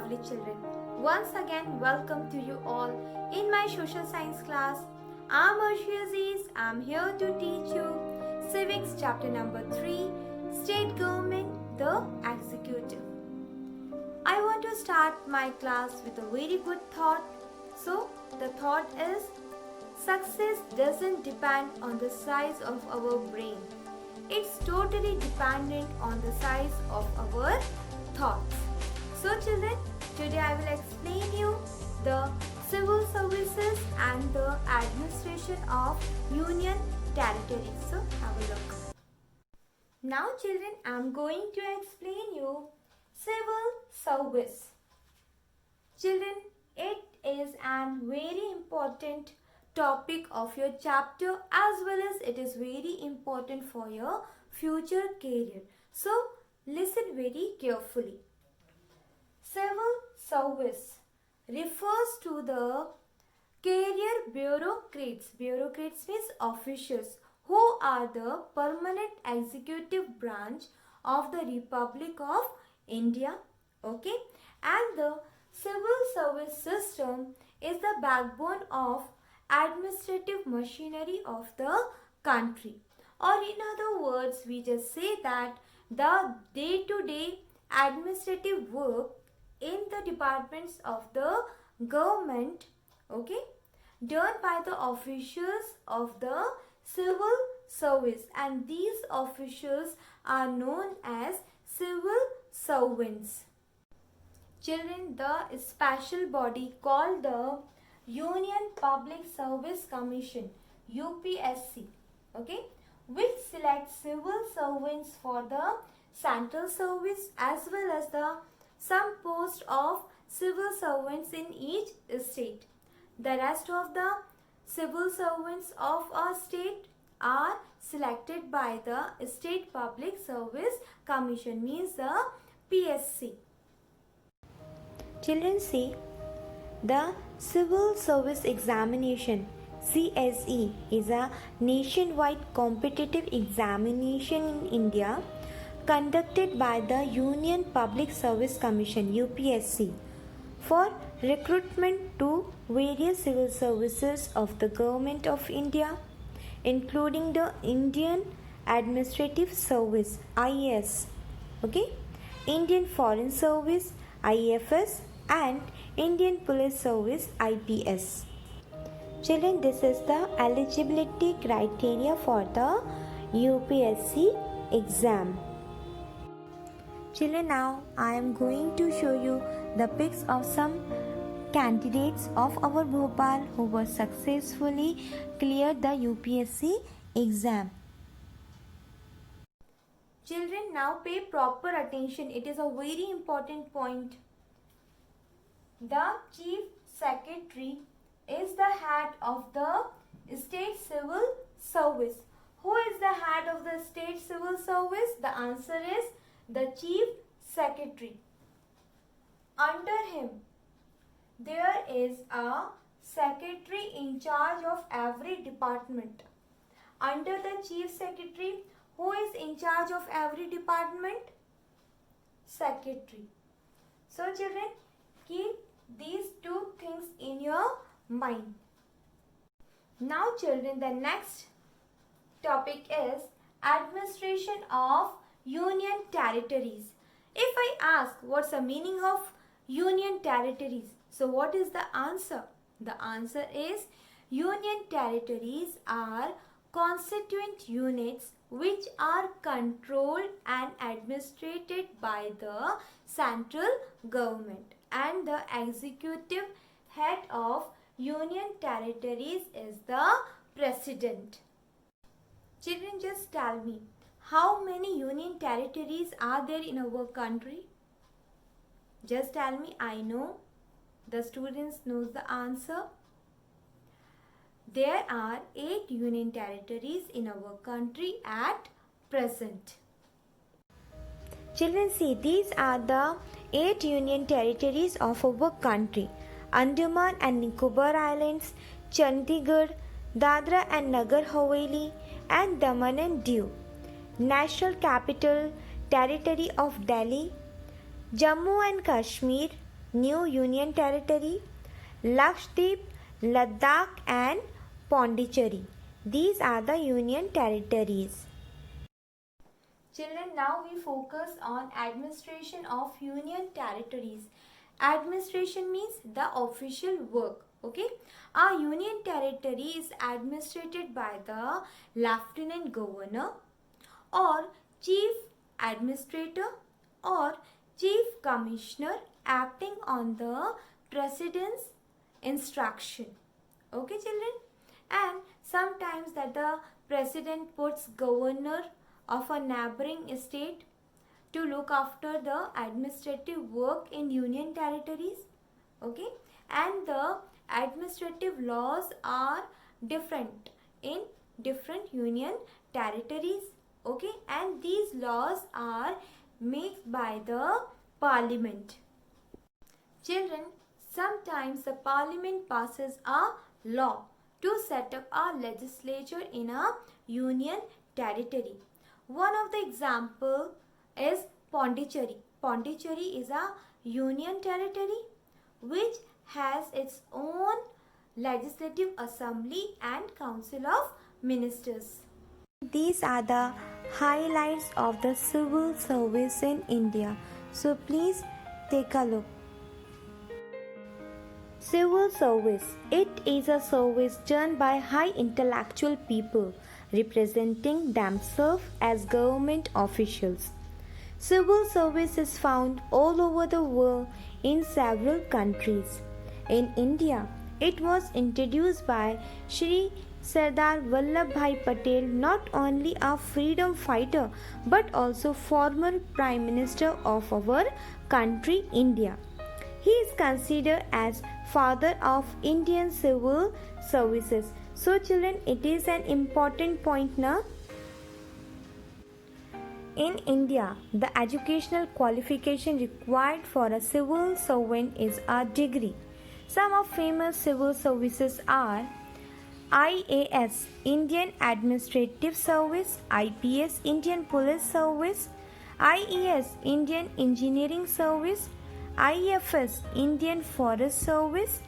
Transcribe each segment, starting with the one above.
lovely children. Once again, welcome to you all in my social science class. I'm Arshi Aziz. I'm here to teach you Civics chapter number 3, State Government, the Executive. I want to start my class with a very good thought. So, the thought is, success doesn't depend on the size of our brain. It's totally dependent on the size of our thoughts. So children, today I will explain you the civil services and the administration of union territories. So have a look. Now children, I am going to explain you civil service. Children, it is a very important topic of your chapter as well as it is very important for your future career. So listen very carefully. Civil service refers to the career bureaucrats. Bureaucrats means officials who are the permanent executive branch of the Republic of India. Okay, and the civil service system is the backbone of administrative machinery of the country. Or in other words, we just say that the day-to-day administrative work in the departments of the government, okay, done by the officials of the civil service, and these officials are known as civil servants. Children, the special body called the Union Public Service Commission, UPSC, okay, which selects civil servants for the central service as well as the some post of civil servants in each state. The rest of the civil servants of a state are selected by the State Public Service Commission, means the PSC. Children, see, the Civil Service Examination CSE is a nationwide competitive examination in India conducted by the Union Public Service Commission UPSC for recruitment to various civil services of the Government of India, including the Indian Administrative Service IAS, okay, Indian Foreign Service IFS, and Indian Police Service IPS. Children, this is the eligibility criteria for the UPSC exam. Children, now I am going to show you the pics of some candidates of our Bhopal who were successfully cleared the UPSC exam. Children, now pay proper attention. It is a very important point. The Chief Secretary is the head of the State Civil Service. Who is the head of the State Civil Service? The answer is the Chief Secretary. Under him, there is a secretary in charge of every department. Under the Chief Secretary, who is in charge of every department? Secretary. So children, keep these two things in your mind. Now children, the next topic is administration of union territories. If I ask what's the meaning of union territories, so what is the answer? The answer is union territories are constituent units which are controlled and administered by the central government, and the executive head of union territories is the president. Children, just tell me, how many union territories are there in our country? Just tell me, I know. The students knows the answer. There are 8 union territories in our country at present. Children, see, these are the 8 union territories of our country: Andaman and Nicobar Islands, Chandigarh, Dadra and Nagar Haveli, and Daman and Diu. National Capital Territory of Delhi, Jammu and Kashmir, New Union Territory, Lakshadweep, Ladakh and Pondicherry. These are the Union Territories. Children, now we focus on administration of Union Territories. Administration means the official work. Okay, our Union Territory is administered by the Lieutenant Governor or Chief Administrator or Chief Commissioner acting on the President's instruction. Okay children, and sometimes that the President puts Governor of a neighboring state to look after the administrative work in Union Territories. Okay, and the administrative laws are different in different Union Territories. Okay, and these laws are made by the Parliament. Children, sometimes the Parliament passes a law to set up a legislature in a Union Territory. One of the example is Pondicherry. Pondicherry is a Union Territory which has its own legislative assembly and council of ministers. These are the highlights of the civil service in India. So please take a look. Civil service. It is a service done by high intellectual people representing themselves as government officials. Civil service is found all over the world in several countries. In India, it was introduced by Shri Sardar Vallabhbhai Patel, not only a freedom fighter but also former Prime Minister of our country, India. He is considered as father of Indian civil services. So children, it is an important point now. In India, the educational qualification required for a civil servant is a degree. Some of famous civil services are IAS, Indian Administrative Service, IPS, Indian Police Service, IES, Indian Engineering Service, IFS, Indian Forest Service.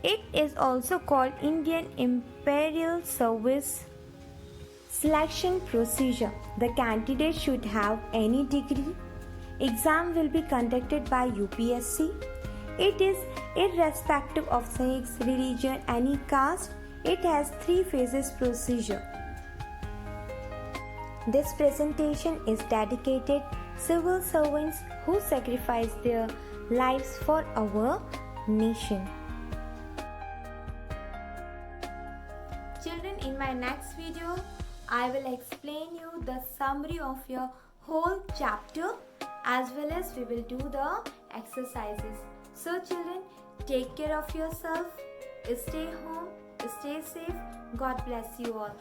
It is also called Indian Imperial Service. Selection procedure. The candidate should have any degree. Exam will be conducted by UPSC. It is irrespective of sex, religion, any caste. It has 3 phases procedure. This presentation is dedicated civil servants who sacrifice their lives for our nation. Children, in my next video, I will explain you the summary of your whole chapter as well as we will do the exercises. So children, take care of yourself, stay home, stay safe. God bless you all.